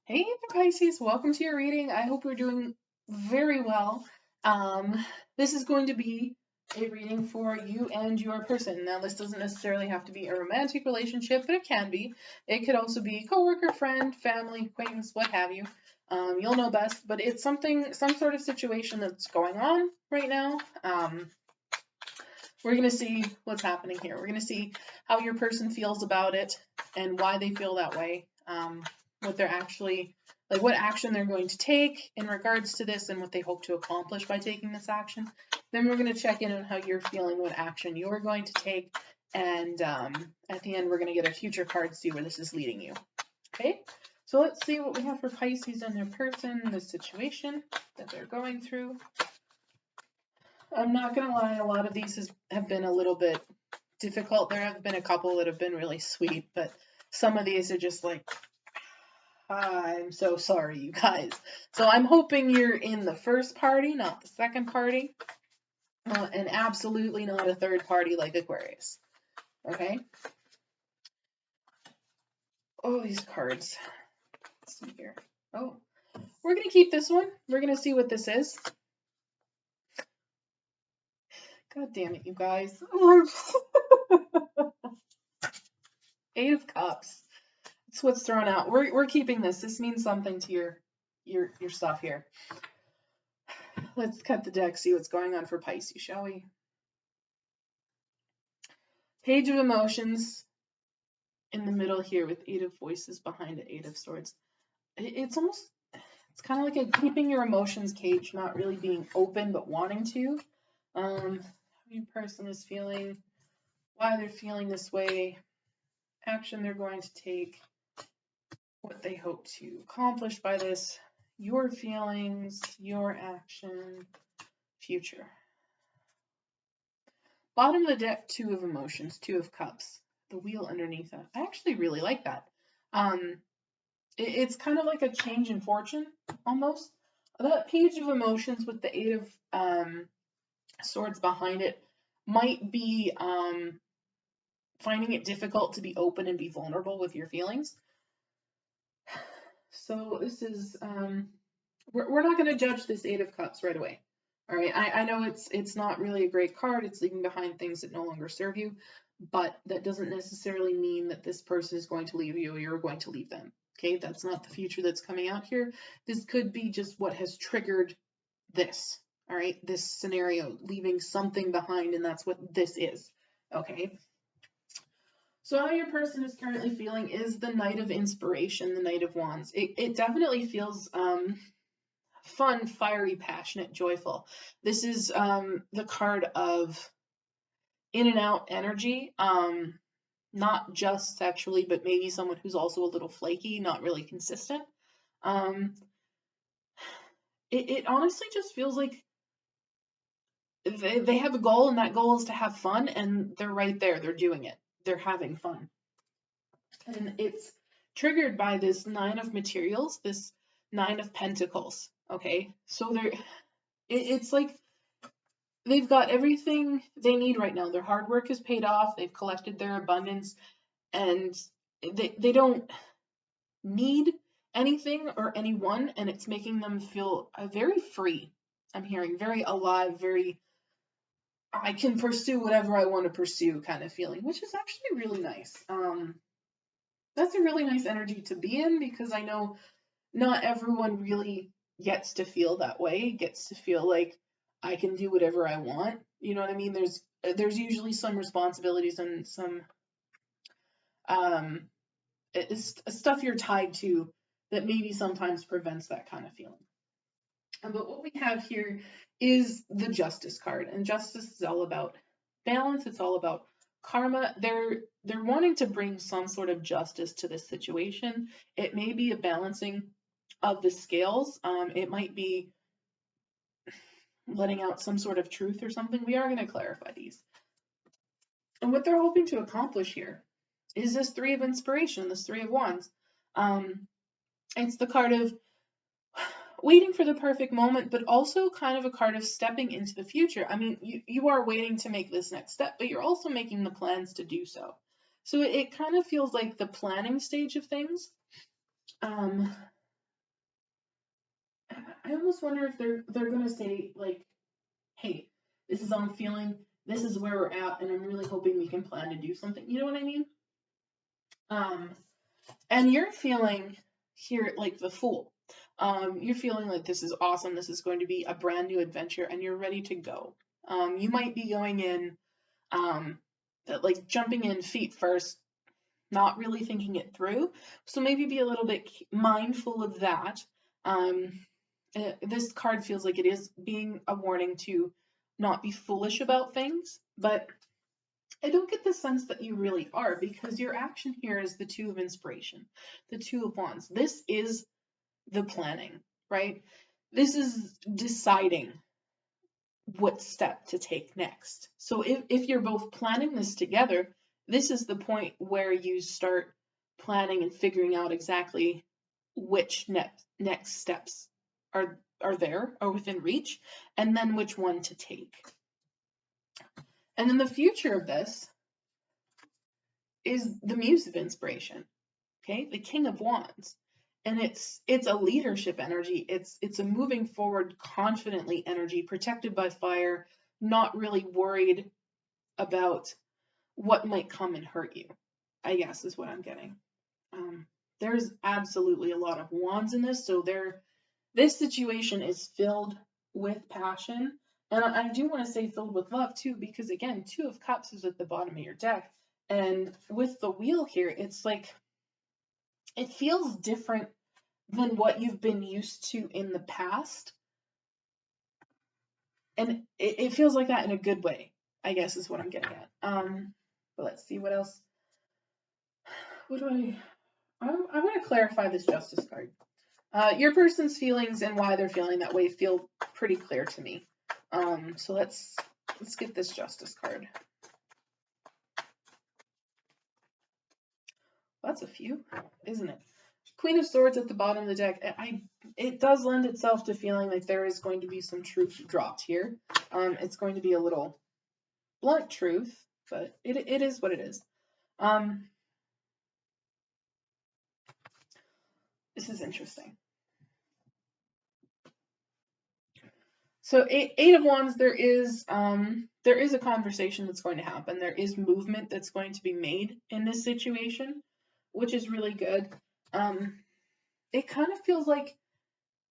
Hey Pisces, welcome to your reading. I hope you're doing very well. This is going to be a reading for you and your person. Now, this doesn't necessarily have to be a romantic relationship, but it can be. It could also be coworker, friend, family, acquaintance, what have you. You'll know best, but it's some sort of situation that's going on right now. We're going to see what's happening here. We're going to see how your person feels about it and why they feel that way. What they're actually, like what action they're going to take in regards to this and what they hope to accomplish by taking this action. Then we're going to check in on how you're feeling, what action you're going to take. And at the end, we're going to get a future card, see where this is leading you. Okay, so let's see what we have for Pisces and their person, the situation that they're going through. I'm not going to lie, a lot of these have been a little bit difficult. There have been a couple that have been really sweet, but some of these are just like, I'm so sorry, you guys. So I'm hoping you're in the first party, not the second party, and absolutely not a third party like Aquarius. Okay? Oh, these cards. Let's see here. Oh, we're going to keep this one. We're going to see what this is. God damn it, you guys. Eight of Cups. That's what's thrown out. We're keeping this. This means something to your stuff here. Let's cut the deck, see what's going on for Pisces, shall we? Page of Emotions in the middle here with Eight of Voices behind it, Eight of Swords. It's kind of like a keeping your emotions caged, not really being open, but wanting to. How your person is feeling, why they're feeling this way, action they're going to take, what they hope to accomplish by this, your feelings, your action, future. Bottom of the deck, Two of Emotions, Two of Cups, the wheel underneath that. I actually really like that. It's kind of like a change in fortune, almost. That Page of Emotions with the Eight of Swords behind it might be finding it difficult to be open and be vulnerable with your feelings. So this is, we're not going to judge this Eight of Cups right away. All right, I know it's not really a great card. It's leaving behind things that no longer serve you, but that doesn't necessarily mean that this person is going to leave you or you're going to leave them. Okay, that's not the future that's coming out here. This could be just what has triggered this. All right, this scenario, leaving something behind, and that's what this is. Okay. So how your person is currently feeling is the Knight of Inspiration, the Knight of Wands. It definitely feels fun, fiery, passionate, joyful. This is the card of in and out energy, not just sexually, but maybe someone who's also a little flaky, not really consistent. It honestly just feels like they have a goal, and that goal is to have fun, and they're right there. They're doing it. They're having fun. And it's triggered by this Nine of Materials, this Nine of Pentacles. Okay, so it's like they've got everything they need right now. Their hard work is paid off. They've collected their abundance, and they don't need anything or anyone, and it's making them feel very free. I'm hearing very alive, very I can pursue whatever I want to pursue kind of feeling, which is actually really nice. That's a really nice energy to be in because I know not everyone really gets to feel that way, gets to feel like I can do whatever I want. You know what I mean? There's usually some responsibilities and some um, stuff you're tied to that maybe sometimes prevents that kind of feeling. But what we have here is the Justice card, and Justice is all about balance. It's all about karma. They're wanting to bring some sort of justice to this situation. It may be a balancing of the scales. It might be letting out some sort of truth or something. We are going to clarify these. And what they're hoping to accomplish here is this Three of Inspiration, this Three of Wands. It's the card of waiting for the perfect moment, but also kind of a card of stepping into the future. I mean, you are waiting to make this next step, but you're also making the plans to do so. So it kind of feels like the planning stage of things. almost wonder if they're gonna say like, hey, this is how I'm feeling, this is where we're at, and I'm really hoping we can plan to do something. You know what I mean? Um, and you're feeling here like the Fool. You're feeling like this is awesome. This is going to be a brand new adventure, and you're ready to go. You might be going in, like jumping in feet first, not really thinking it through. So maybe be a little bit mindful of that. This card feels like it is being a warning to not be foolish about things, but I don't get the sense that you really are, because your action here is the Two of Inspiration, the Two of Wands. This is the planning, right? This is deciding what step to take next. So if you're both planning this together, this is the point where you start planning and figuring out exactly which next steps are there or within reach, and then which one to take. And then the future of this is the Muse of Inspiration, okay? The King of Wands. And it's a leadership energy. It's a moving forward confidently energy, protected by fire, not really worried about what might come and hurt you, I guess is what I'm getting. There's absolutely a lot of wands in this, so this situation is filled with passion. And I do want to say filled with love too, because again, Two of Cups is at the bottom of your deck. And with the wheel here, it's like, it feels different than what you've been used to in the past. And it feels like that in a good way, I guess is what I'm getting at. But let's see what else. What do I want to clarify this Justice card. Your person's feelings and why they're feeling that way feel pretty clear to me. So let's get this Justice card. That's a few, isn't it? Queen of Swords at the bottom of the deck. It does lend itself to feeling like there is going to be some truth dropped here. It's going to be a little blunt truth, but it is what it is. This is interesting. So Eight of Wands, there is a conversation that's going to happen. There is movement that's going to be made in this situation, which is really good. It kind of feels like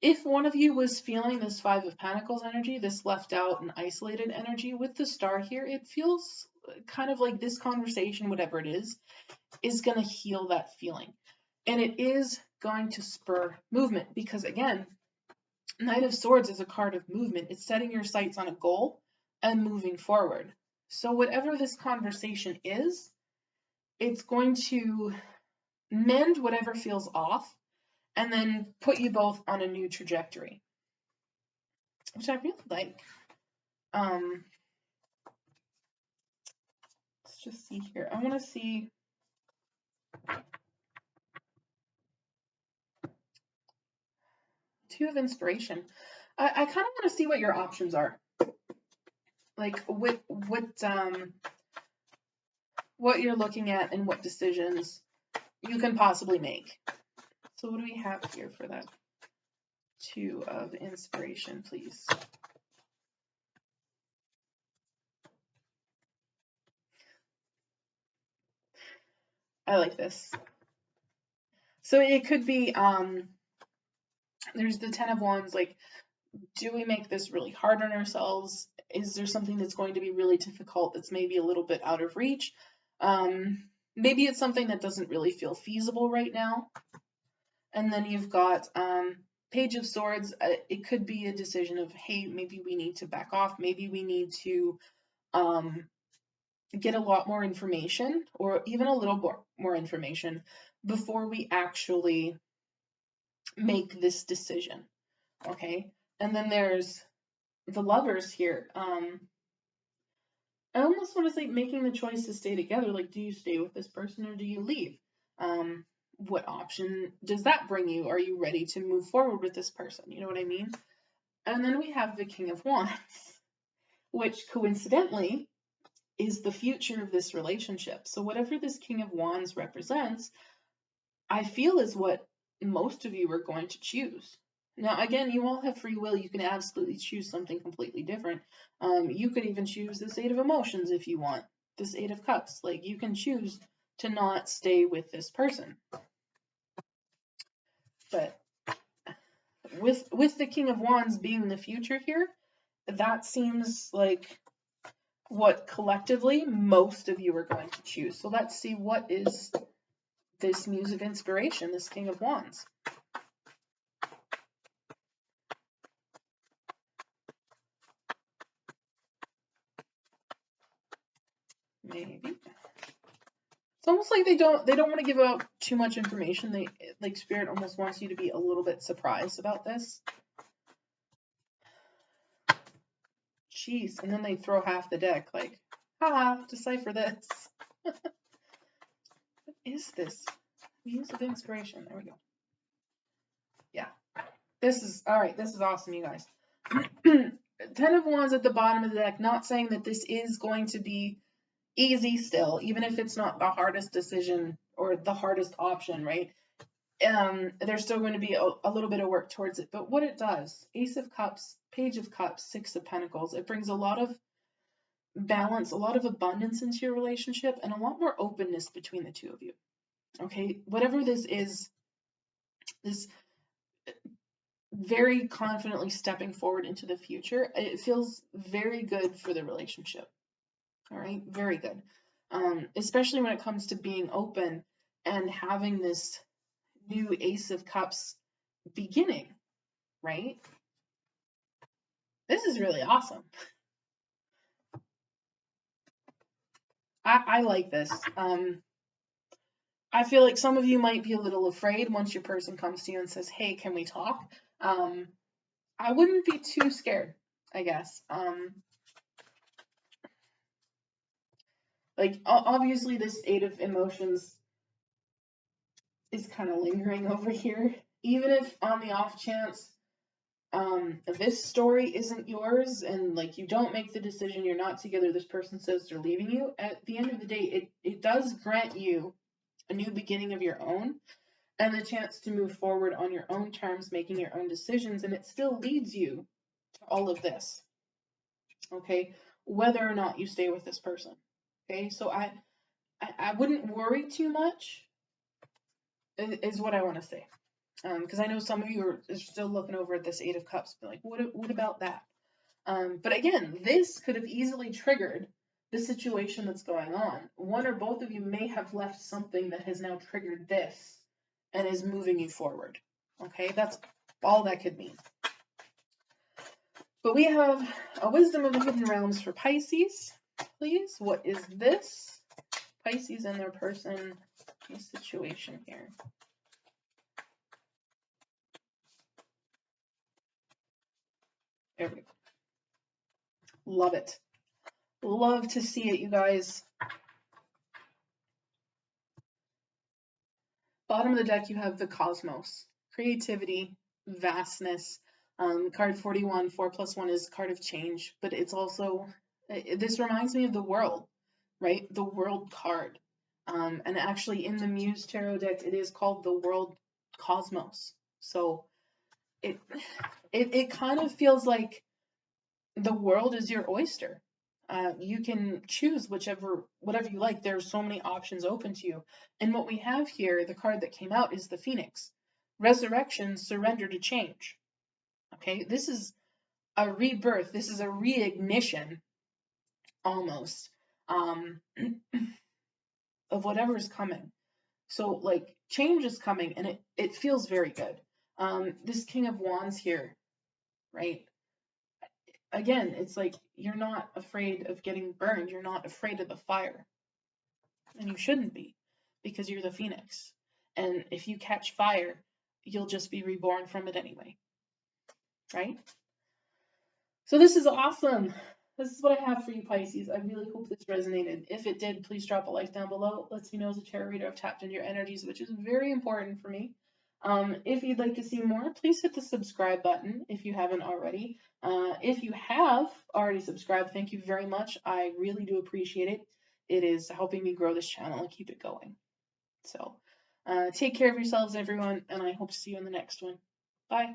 if one of you was feeling this Five of Pentacles energy, this left out and isolated energy with the star here, it feels kind of like this conversation, whatever it is going to heal that feeling. And it is going to spur movement because, again, Knight of Swords is a card of movement. It's setting your sights on a goal and moving forward. So whatever this conversation is, it's going to mend whatever feels off and then put you both on a new trajectory, which I really like. Let's just see here. I want to see. Two of Inspiration. I kind of want to see what your options are. Like what you're looking at and what decisions you can possibly make. So what do we have here for that Two of Inspiration, please? I like this. So it could be, there's the Ten of Wands, like, do we make this really hard on ourselves? Is there something that's going to be really difficult that's maybe a little bit out of reach? Maybe it's something that doesn't really feel feasible right now. And then you've got Page of Swords. It could be a decision of, hey, maybe we need to back off. Maybe we need to get a lot more information, or even a little more information before we actually make this decision. Okay. And then there's the Lovers here. I almost want to say making the choice to stay together. Like, do you stay with this person or do you leave? What option does that bring you? Are you ready to move forward with this person? You know what I mean? And then we have the King of Wands, which coincidentally is the future of this relationship. So whatever this King of Wands represents, I feel is what most of you are going to choose. Now, again, you all have free will. You can absolutely choose something completely different. You could even choose this Eight of Emotions if you want, this Eight of Cups. Like, you can choose to not stay with this person. But with the King of Wands being the future here, that seems like what collectively most of you are going to choose. So let's see, what is this Muse of Inspiration, this King of Wands? Maybe. It's almost like they don't want to give out too much information. They, like, Spirit almost wants you to be a little bit surprised about this. Jeez, and then they throw half the deck, like, haha, decipher this. What is this? Muse of Inspiration. There we go. Yeah. This is, all right, this is awesome, you guys. 10 of Wands at the bottom of the deck, not saying that this is going to be easy still, even if it's not the hardest decision or the hardest option, right? There's still going to be a little bit of work towards it. But what it does, Ace of Cups, Page of Cups, Six of Pentacles, it brings a lot of balance, a lot of abundance into your relationship, and a lot more openness between the two of you. Okay, whatever this is, this very confidently stepping forward into the future, it feels very good for the relationship. All right, very good. Especially when it comes to being open and having this new Ace of Cups beginning, right? This is really awesome. I like this. I feel like some of you might be a little afraid once your person comes to you and says, hey, can we talk? I wouldn't be too scared, I guess. Like, obviously this Eight of Emotions is kind of lingering over here. Even if on the off chance this story isn't yours and, like, you don't make the decision, you're not together, this person says they're leaving you, at the end of the day, it does grant you a new beginning of your own and the chance to move forward on your own terms, making your own decisions, and it still leads you to all of this, okay, whether or not you stay with this person. Okay, so I wouldn't worry too much, is what I want to say. Because I know some of you are still looking over at this Eight of Cups, like, what about that? But again, this could have easily triggered the situation that's going on. One or both of you may have left something that has now triggered this and is moving you forward. Okay, that's all that could mean. But we have a Wisdom of the Hidden Realms for Pisces, please. What is this? Pisces and their person, situation here. There we go. Love it. Love to see it, you guys. Bottom of the deck, you have the Cosmos. Creativity, vastness. Card 41, 4 + 1 is card of change, but it's also, this reminds me of the World, right? The World card. And actually in the Muse Tarot deck, it is called the World Cosmos. So it kind of feels like the world is your oyster. You can choose whatever you like. There's so many options open to you. And what we have here, the card that came out, is the Phoenix. Resurrection, surrender to change. Okay, this is a rebirth. This is a reignition, almost, of whatever's coming. So, like, change is coming, and it feels very good. This King of Wands here, right? Again, it's like you're not afraid of getting burned. You're not afraid of the fire. And you shouldn't be, because you're the Phoenix. And if you catch fire, you'll just be reborn from it anyway. Right? So this is awesome. This is what I have for you, Pisces. I really hope this resonated. If it did, please drop a like down below. It lets me know as a tarot reader I've tapped into your energies, which is very important for me. If you'd like to see more, please hit the subscribe button if you haven't already. If you have already subscribed, thank you very much. I really do appreciate it. It is helping me grow this channel and keep it going. So take care of yourselves, everyone, and I hope to see you in the next one. Bye.